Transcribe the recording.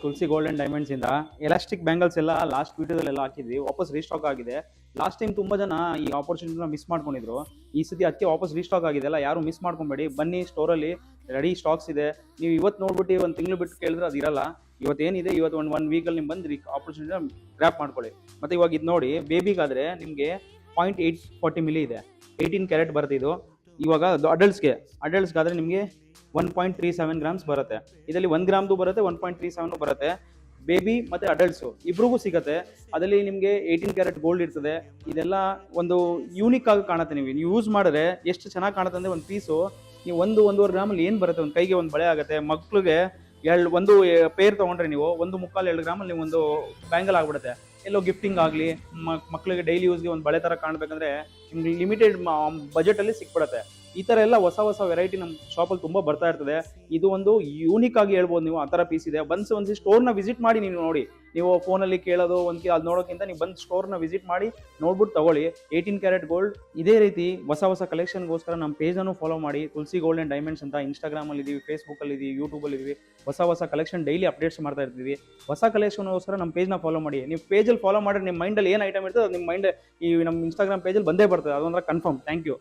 Tulasi gold and diamonds ಇಂದ elastic bangles ಎಲ್ಲ last ವಿಡಿಯೋದಲ್ಲೆಲ್ಲ ಹಾಕಿದ್ವಿ, ವಾಪಸ್ ರೀಸ್ಟಾಕ್ ಆಗಿದೆ. ಲಾಸ್ಟ್ ಟೈಮ್ ತುಂಬಾ ಜನ ಈ ಆಪರ್ಚುನಿಟಿನ ಮಿಸ್ ಮಾಡ್ಕೊಂಡಿದ್ರು. ಈ ಸತಿ ಅದಕ್ಕೆ ವಾಪಸ್ ರೀಸ್ಟಾಕ್ ಆಗಿದೆ ಅಲ್ಲ, ಯಾರು ಮಿಸ್ ಮಾಡ್ಕೊಬೇಡಿ, ಬನ್ನಿ ಸ್ಟೋರಲ್ಲಿ ರೆಡಿ ಸ್ಟಾಕ್ಸ್ ಇದೆ. ನೀವು ಇವತ್ತು ನೋಡ್ಬಿಟ್ಟು ಒಂದು ತಿಂಗಳು ಬಿಟ್ಟು ಕೇಳಿದ್ರೆ ಅದು ಇರಲ್ಲ. ಇವತ್ತೇನಿದೆ ಇವತ್ತು ಒನ್ ವೀಕಲ್ಲಿ ನಿಮ್ಗೆ ಬಂದು ಆಪರ್ಚುನಿಟಿನ ಗ್ರ್ಯಾಪ್ ಮಾಡ್ಕೊಳ್ಳಿ. ಮತ್ತೆ ಇವಾಗ ಇದು ನೋಡಿ, ಬೇಬಿಗಾದ್ರೆ ನಿಮಗೆ 0.840 ಮಿಲಿ ಇದೆ, 18 ಕ್ಯಾರೆಟ್ ಬರುತ್ತೆ ಇದು. ಇವಾಗ ಅಡಲ್ಟ್ಸ್ಗಾದ್ರೆ ನಿಮಗೆ 1.37 ಗ್ರಾಮ್ಸ್ ಬರುತ್ತೆ. ಇದರಲ್ಲಿ 1 ಗ್ರಾಮ್ದು ಬರುತ್ತೆ, 1.37 ಬರುತ್ತೆ. ಬೇಬಿ ಮತ್ತು ಅಡಲ್ಟ್ಸು ಇಬ್ರಿಗೂ ಸಿಗುತ್ತೆ. ಅದರಲ್ಲಿ ನಿಮಗೆ 18 ಕ್ಯಾರೆಟ್ ಗೋಲ್ಡ್ ಇರ್ತದೆ. ಇದೆಲ್ಲ ಒಂದು ಯೂನಿಕ್ ಆಗಿ ಕಾಣುತ್ತೆ. ನೀವು ಯೂಸ್ ಮಾಡಿದ್ರೆ ಎಷ್ಟು ಚೆನ್ನಾಗಿ ಕಾಣುತ್ತೆ ಅಂದರೆ, ಒಂದು ಪೀಸು ನೀವು 1-1.5 ಗ್ರಾಮಲ್ಲಿ ಏನು ಬರುತ್ತೆ, ಒಂದು ಕೈಗೆ ಒಂದು ಬಳೆ ಆಗುತ್ತೆ. ಮಕ್ಳಿಗೆ ಒಂದು ಪೇರ್ ತೊಗೊಂಡ್ರೆ ನೀವು 1.25-2 ಗ್ರಾಮಲ್ಲಿ ನೀವು ಒಂದು ಬ್ಯಾಂಗಲ್ ಆಗಿಬಿಡುತ್ತೆ. ಎಲ್ಲೋ ಗಿಫ್ಟಿಂಗ್ ಆಗಲಿ, ಮಕ್ಕಳಿಗೆ ಡೈಲಿ ಯೂಸ್ಗೆ ಒಂದು ಬಳೆ ಥರ ಕಾಣಬೇಕಂದ್ರೆ ನಿಮ್ಗೆ ಲಿಮಿಟೆಡ್ ಬಜೆಟಲ್ಲಿ ಸಿಕ್ಬಿಡುತ್ತೆ. ಈ ಥರ ಎಲ್ಲ ಹೊಸ ಹೊಸ ವೆರೈಟಿ ನಮ್ಮ ಶಾಪಲ್ಲಿ ತುಂಬ ಬರ್ತಾ ಇರ್ತದೆ. ಇದು ಒಂದು ಯೂನಿಕ್ ಆಗಿ ಹೇಳ್ಬೋದು ನೀವು, ಆ ಥರ ಪೀಸ್ ಇದೆ. ಒಂದು ಸ್ಟೋರ್ನ ವಿಸಿಟ್ ಮಾಡಿ ನೀವು ನೋಡಿ. ನೀವು ಫೋನಲ್ಲಿ ಕೇಳೋದು ಅದು ನೋಡೋಕ್ಕಿಂತ ನೀವು ಬಂದು ಸ್ಟೋರ್ನ ವಿಸಿಟ್ ಮಾಡಿ ನೋಡ್ಬಿಟ್ಟು ತಗೊಳ್ಳಿ. 18 ಕ್ಯಾರೆಟ್ ಗೋಲ್ಡ್. ಇದೇ ರೀತಿ ಹೊಸ ಹೊಸ ಕಲೆಕ್ಷನ್ಗೋಸ್ಕರ ನಮ್ಮ ಪೇಜನ್ನು ಫಾಲೋ ಮಾಡಿ. ತುಳಸಿ ಗೋಲ್ಡ್ ಆ್ಯಂಡ್ ಡೈಮಂಡ್ಸ್ ಅಂತ ಇನ್ಸ್ಟಾಗ್ರಾಮಲ್ಲಿ ಇದ್ದೀವಿ, ಫೇಸ್ಬುಕ್ಕಲ್ಲಿ ಇದ್ದೀವಿ, ಯೂಟ್ಯೂಬಲ್ಲಿ ಇದ್ದೀವಿ. ಹೊಸ ಕಲೆಕ್ಷನ್ ಡೈಲಿ ಅಪ್ಡೇಟ್ಸ್ ಮಾಡ್ತಾ ಇರ್ತೀವಿ. ಹೊಸ ಕಲೆಕ್ಷನ್ಗೋಸ್ಕರ ನಮ್ಮ ಪೇಜ್ನ ಫಾಲೋ ಮಾಡಿ. ನೀವು ಪೇಜಲ್ಲಿ ಫಾಲೋ ಮಾಡಿದ್ರೆ ನಿಮ್ಮ ಮೈಂಡಲ್ಲಿ ಏನು ಐಟಮ್ ಇರ್ತದೆ ಅದು ನಿಮ್ಮ ಮೈಂಡ್ ಈ ನಮ್ಮ ಇನ್ಸ್ಟಾಗ್ರಾಮ್ ಪೇಜಲ್ಲಿ ಬಂದೇ ಬರ್ತದೆ, ಅದೊಂಥರ ಕನ್ಫರ್ಮ್. Thank you.